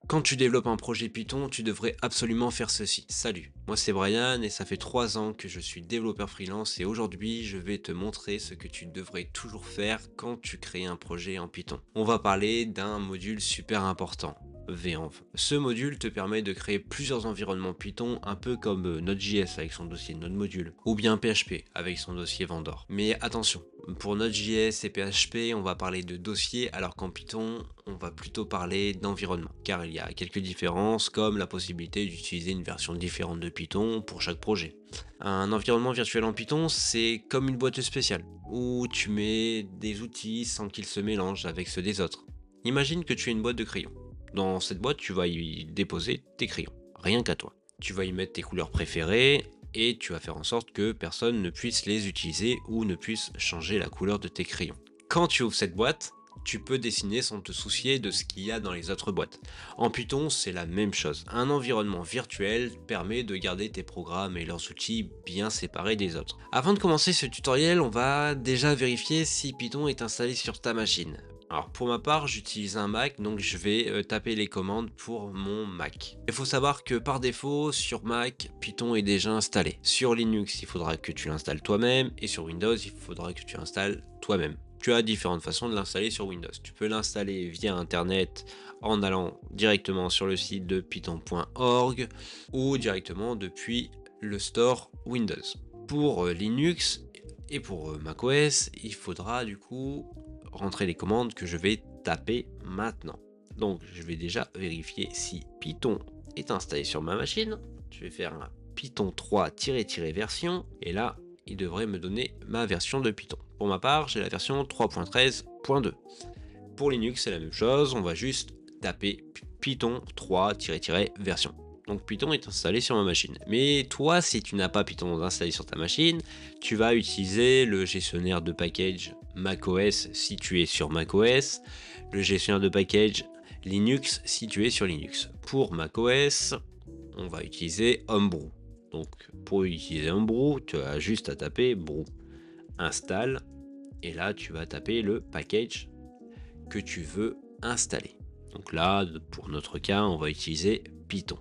Quand tu développes un projet Python, tu devrais absolument faire ceci. Salut, moi c'est Brian et ça fait 3 ans que je suis développeur freelance et aujourd'hui je vais te montrer ce que tu devrais toujours faire quand tu crées un projet en Python. On va parler d'un module super important, venv. Ce module te permet de créer plusieurs environnements Python un peu comme Node.js avec son dossier Node Module ou bien PHP avec son dossier Vendor. Mais attention, pour Node.js et PHP, on va parler de dossiers, alors qu'en Python, on va plutôt parler d'environnement. Car il y a quelques différences, comme la possibilité d'utiliser une version différente de Python pour chaque projet. Un environnement virtuel en Python, c'est comme une boîte spéciale, où tu mets des outils sans qu'ils se mélangent avec ceux des autres. Imagine que tu as une boîte de crayons. Dans cette boîte, tu vas y déposer tes crayons, rien qu'à toi. Tu vas y mettre tes couleurs préférées, et tu vas faire en sorte que personne ne puisse les utiliser ou ne puisse changer la couleur de tes crayons. Quand tu ouvres cette boîte, tu peux dessiner sans te soucier de ce qu'il y a dans les autres boîtes. En Python, c'est la même chose. Un environnement virtuel permet de garder tes programmes et leurs outils bien séparés des autres. Avant de commencer ce tutoriel, on va déjà vérifier si Python est installé sur ta machine. Alors pour ma part, j'utilise un Mac, donc je vais taper les commandes pour mon Mac. Il faut savoir que par défaut, sur Mac, Python est déjà installé. Sur Linux, il faudra que tu l'installes toi-même, et sur Windows, il faudra que tu installes toi-même. Tu as différentes façons de l'installer sur Windows. Tu peux l'installer via Internet en allant directement sur le site de python.org ou directement depuis le store Windows. Pour Linux et pour macOS, il faudra du coup rentrer les commandes que je vais taper maintenant. Donc je vais déjà vérifier si Python est installé sur ma machine. Je vais faire un Python 3-version et là il devrait me donner ma version de Python. Pour ma part, j'ai la version 3.13.2. Pour Linux, c'est la même chose, on va juste taper Python 3-version. Donc Python est installé sur ma machine. Mais toi, si tu n'as pas Python installé sur ta machine, tu vas utiliser le gestionnaire de package macOS si tu es sur macOS, le gestionnaire de package Linux si tu es sur Linux. Pour macOS, on va utiliser Homebrew. Donc pour utiliser Homebrew, tu as juste à taper brew install et là tu vas taper le package que tu veux installer. Donc là, pour notre cas, on va utiliser Python.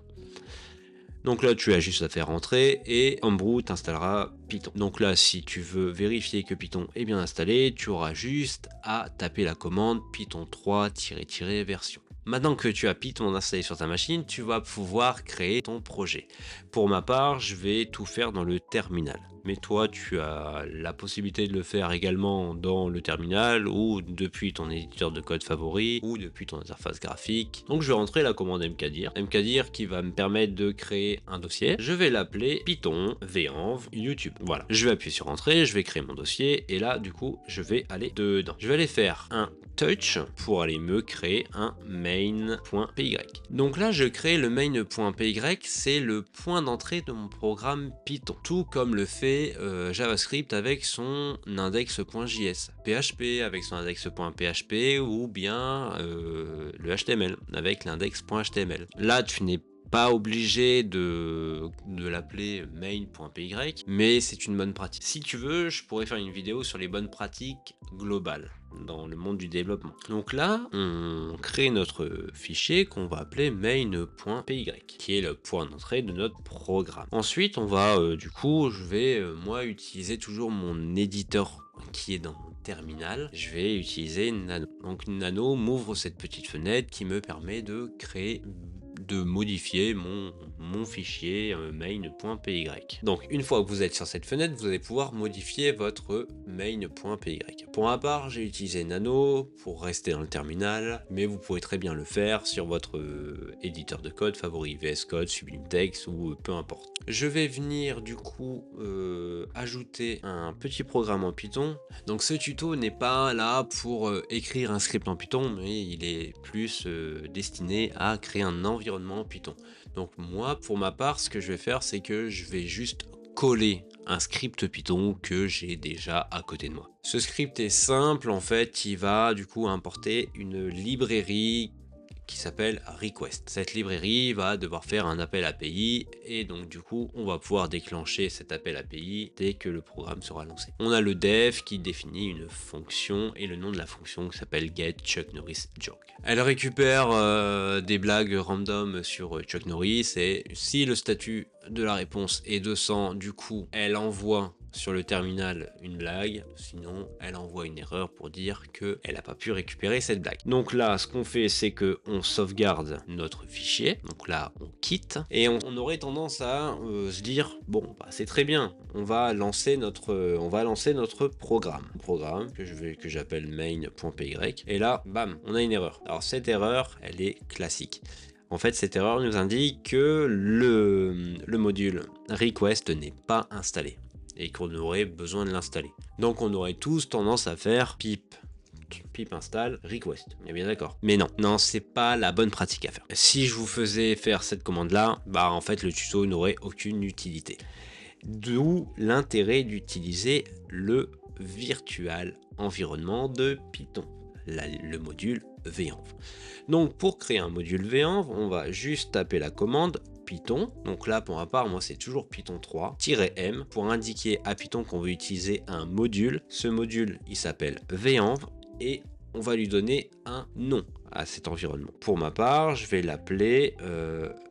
Donc là, tu as juste à faire entrer et Homebrew t'installera Python. Donc là, si tu veux vérifier que Python est bien installé, tu auras juste à taper la commande python 3-version. Maintenant que tu as Python installé sur ta machine, tu vas pouvoir créer ton projet. Pour ma part, je vais tout faire dans le terminal. Mais toi, tu as la possibilité de le faire également dans le terminal ou depuis ton éditeur de code favori ou depuis ton interface graphique. Donc je vais rentrer la commande mkdir qui va me permettre de créer un dossier. Je vais l'appeler Python venv YouTube. Voilà, je vais appuyer sur entrée, je vais créer mon dossier et là du coup je vais aller dedans. Je vais aller faire un touch pour aller me créer un main.py. Donc là je crée le main.py, c'est le point d'entrée de mon programme Python, tout comme le fait JavaScript avec son index.js, PHP avec son index.php ou bien le HTML avec l'index.html. Là tu n'es pas obligé de l'appeler main.py, mais c'est une bonne pratique. Si tu veux, je pourrais faire une vidéo sur les bonnes pratiques globales dans le monde du développement. Donc là, on crée notre fichier qu'on va appeler main.py, qui est le point d'entrée de notre programme. Ensuite, on va, je vais, moi, utiliser toujours mon éditeur qui est dans mon terminal. Je vais utiliser Nano. Donc Nano m'ouvre cette petite fenêtre qui me permet de créer, de modifier mon fichier main.py. Donc une fois que vous êtes sur cette fenêtre, vous allez pouvoir modifier votre main.py. Pour ma part, j'ai utilisé Nano pour rester dans le terminal, mais vous pouvez très bien le faire sur votre éditeur de code favori, VS Code, Sublime Text ou peu importe. Je vais venir du coup ajouter un petit programme en Python. Donc ce tuto n'est pas là pour écrire un script en Python, mais il est plus destiné à créer un environnement en Python. Donc moi, pour ma part, ce que je vais faire, c'est que je vais juste coller un script Python que j'ai déjà à côté de moi. Ce script est simple, en fait, il va du coup importer une librairie qui s'appelle request. Cette librairie va devoir faire un appel API et donc du coup on va pouvoir déclencher cet appel API dès que le programme sera lancé. On a le dev qui définit une fonction et le nom de la fonction qui s'appelle get Chuck Norris joke. Elle récupère des blagues random sur Chuck Norris et si le statut de la réponse est 200, du coup elle envoie sur le terminal une blague, sinon elle envoie une erreur pour dire qu'elle n'a pas pu récupérer cette blague. Donc là, ce qu'on fait, c'est qu'on sauvegarde notre fichier, donc là on quitte, et on aurait tendance à se dire, bon, bah, c'est très bien, on va lancer notre programme que j'appelle main.py, et là, bam, on a une erreur. Alors cette erreur, elle est classique. En fait, cette erreur nous indique que le module request n'est pas installé et qu'on aurait besoin de l'installer. Donc on aurait tous tendance à faire pip install request. On est bien d'accord. Mais non, c'est pas la bonne pratique à faire. Si je vous faisais faire cette commande là, bah en fait le tuto n'aurait aucune utilité. D'où l'intérêt d'utiliser le virtual environnement de Python, le module venv. Donc pour créer un module venv, on va juste taper la commande Python. Donc là pour ma part, moi c'est toujours Python 3-m pour indiquer à Python qu'on veut utiliser un module. Ce module il s'appelle venv et on va lui donner un nom à cet environnement. Pour ma part, je vais l'appeler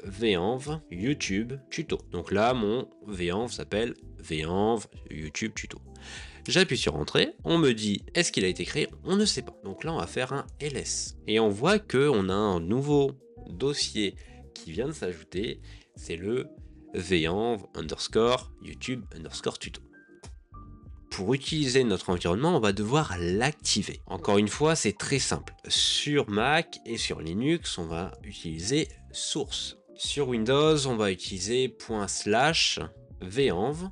venv YouTube tuto. Donc là mon venv s'appelle venv YouTube tuto. J'appuie sur entrée, on me dit est-ce qu'il a été créé? On ne sait pas. Donc là on va faire un ls. Et on voit qu'on a un nouveau dossier qui vient de s'ajouter, c'est le venv YouTube tuto. Pour utiliser notre environnement, on va devoir l'activer. Encore une fois, c'est très simple. Sur Mac et sur Linux, on va utiliser source. Sur Windows, on va utiliser /venv,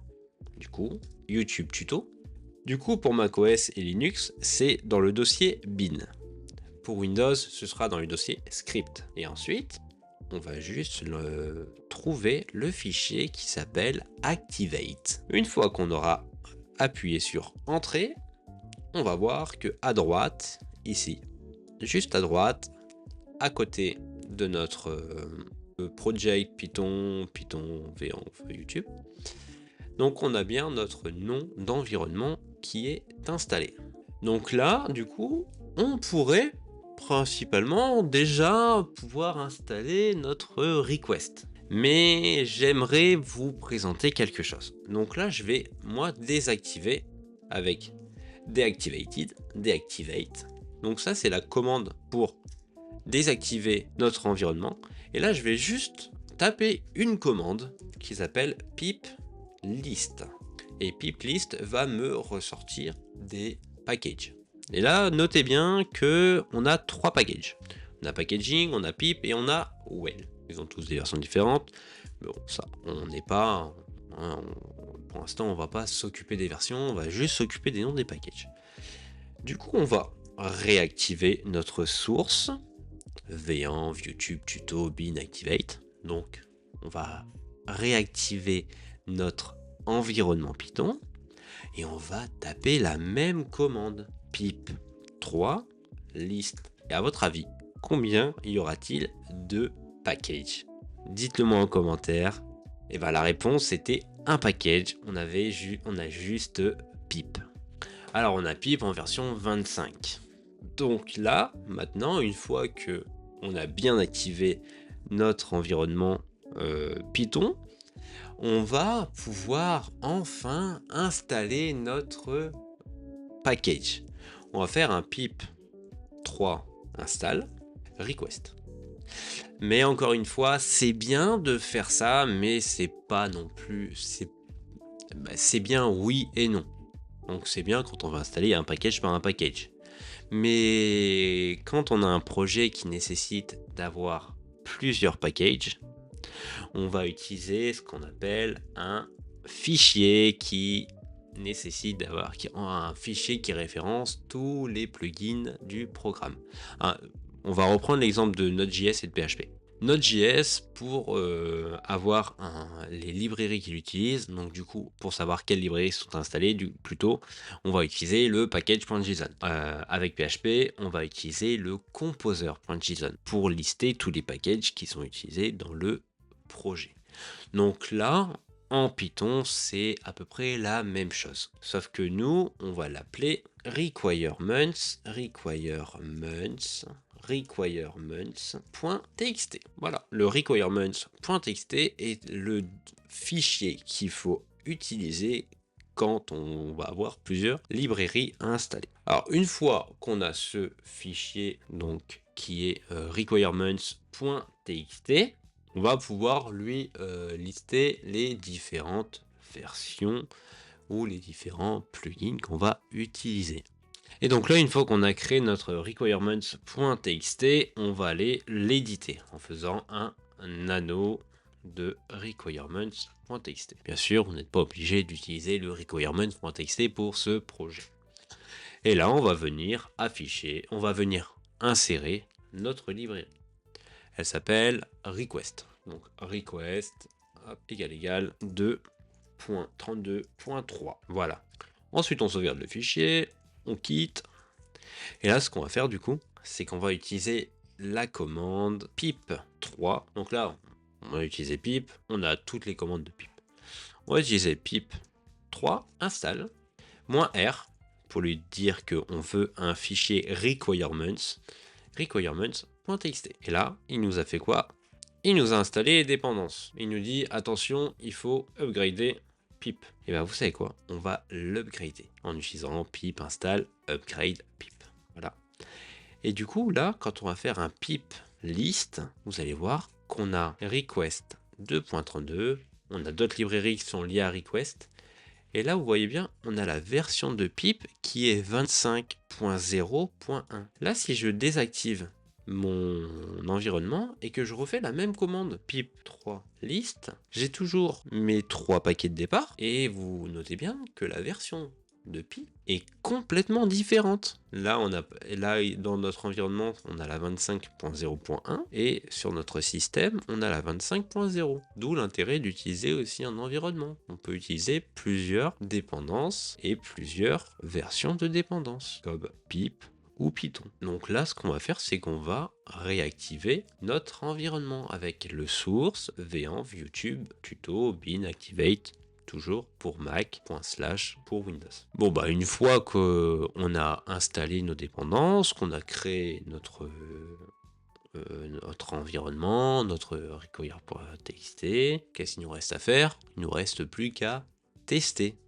du coup, YouTube tuto. Du coup, pour macOS et Linux, c'est dans le dossier bin. Pour Windows, ce sera dans le dossier script. Et ensuite, on va juste trouver le fichier qui s'appelle activate. Une fois qu'on aura appuyé sur entrée, on va voir que à droite, ici, juste à droite, à côté de notre project Python venv YouTube, donc on a bien notre nom d'environnement qui est installé. Donc là, du coup, on pourrait principalement déjà pouvoir installer notre request. Mais j'aimerais vous présenter quelque chose. Donc là, je vais moi désactiver avec deactivate. Donc ça, c'est la commande pour désactiver notre environnement. Et là, je vais juste taper une commande qui s'appelle pip list. Et pip list va me ressortir des packages. Et là, notez bien que on a 3 packages. On a packaging, on a pip et on a well. Ils ont tous des versions différentes. Bon, ça, on n'est pas... pour l'instant, on va pas s'occuper des versions, on va juste s'occuper des noms des packages. Du coup, on va réactiver notre source venv YouTube tuto bin activate. Donc, on va réactiver notre environnement Python et on va taper la même commande pip 3 list. Et à votre avis, combien y aura-t-il de packages? Dites-le moi en commentaire. Et ben la réponse c'était un package. On a juste pip. Alors on a pip en version 25. Donc là, maintenant, une fois que on a bien activé notre environnement Python, on va pouvoir enfin installer notre package. On va faire un pip 3 install request. Mais encore une fois, c'est bien de faire ça, mais c'est pas non plus... C'est bien oui et non. Donc c'est bien quand on va installer un package par un package. Mais quand on a un projet qui nécessite d'avoir plusieurs packages, on va utiliser ce qu'on appelle un fichier qui nécessite d'avoir un fichier qui référence tous les plugins du programme. On va reprendre l'exemple de Node.js et de PHP. Node.js pour avoir les librairies qu'il utilise. Donc du coup, pour savoir quelles librairies sont installées, plutôt, on va utiliser le package.json. Avec PHP, on va utiliser le composer.json pour lister tous les packages qui sont utilisés dans le projet. Donc là, en Python, c'est à peu près la même chose. Sauf que nous, on va l'appeler requirements.txt. Voilà, le requirements.txt est le fichier qu'il faut utiliser quand on va avoir plusieurs librairies installées. Alors, une fois qu'on a ce fichier donc qui est requirements.txt, on va pouvoir lui lister les différentes versions ou les différents plugins qu'on va utiliser. Et donc là, une fois qu'on a créé notre requirements.txt, on va aller l'éditer en faisant un nano de requirements.txt. Bien sûr, vous n'êtes pas obligé d'utiliser le requirements.txt pour ce projet. Et là, on va venir afficher, on va venir insérer notre librairie. Elle s'appelle request. Donc request égale 2.32.3. Voilà. Ensuite, on sauvegarde le fichier, on quitte. Et là, ce qu'on va faire du coup, c'est qu'on va utiliser la commande pip3. Donc là, on va utiliser pip. On a toutes les commandes de pip. On va utiliser pip3 install -r pour lui dire qu'on veut un fichier requirements.txt. Et là, il nous a fait quoi? Il nous a installé les dépendances. Il nous dit attention, il faut upgrader pip. Et bien vous savez quoi? On va l'upgrader en utilisant pip install upgrade pip. Voilà. Et du coup, là, quand on va faire un pip list, vous allez voir qu'on a request 2.32. On a d'autres librairies qui sont liées à request. Et là, vous voyez bien, on a la version de pip qui est 25.0.1. Là, si je désactive mon environnement et que je refais la même commande pip3 list, j'ai toujours mes 3 paquets de départ et vous notez bien que la version de pip est complètement différente. Là, dans notre environnement, on a la 25.0.1 et sur notre système, on a la 25.0. D'où l'intérêt d'utiliser aussi un environnement. On peut utiliser plusieurs dépendances et plusieurs versions de dépendances, comme pip ou Python. Donc là, ce qu'on va faire, c'est qu'on va réactiver notre environnement avec le source, venv, YouTube, tuto, bin, activate, toujours pour Mac, / pour Windows. Bon bah une fois qu'on a installé nos dépendances, qu'on a créé notre environnement, notre require.txt, qu'est-ce qu'il nous reste à faire? Il nous reste plus qu'à tester.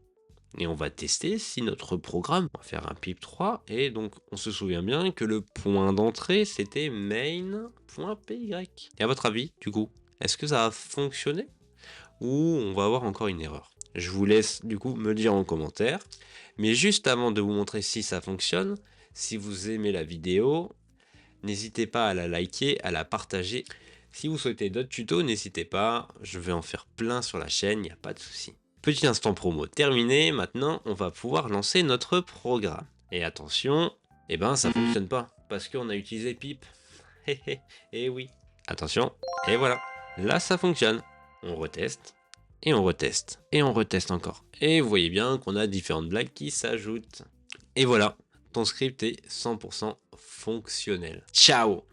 Et on va tester si notre programme va faire un pip3. Et donc, on se souvient bien que le point d'entrée, c'était main.py. Et à votre avis, du coup, est-ce que ça a fonctionné? Ou on va avoir encore une erreur? Je vous laisse, du coup, me dire en commentaire. Mais juste avant de vous montrer si ça fonctionne, si vous aimez la vidéo, n'hésitez pas à la liker, à la partager. Si vous souhaitez d'autres tutos, n'hésitez pas. Je vais en faire plein sur la chaîne, il n'y a pas de souci. Petit instant promo terminé, maintenant on va pouvoir lancer notre programme. Et attention, ça fonctionne pas, parce qu'on a utilisé pip. Et oui, attention, et voilà, là ça fonctionne. On reteste, et on reteste, et on reteste encore. Et vous voyez bien qu'on a différentes blagues qui s'ajoutent. Et voilà, ton script est 100% fonctionnel. Ciao!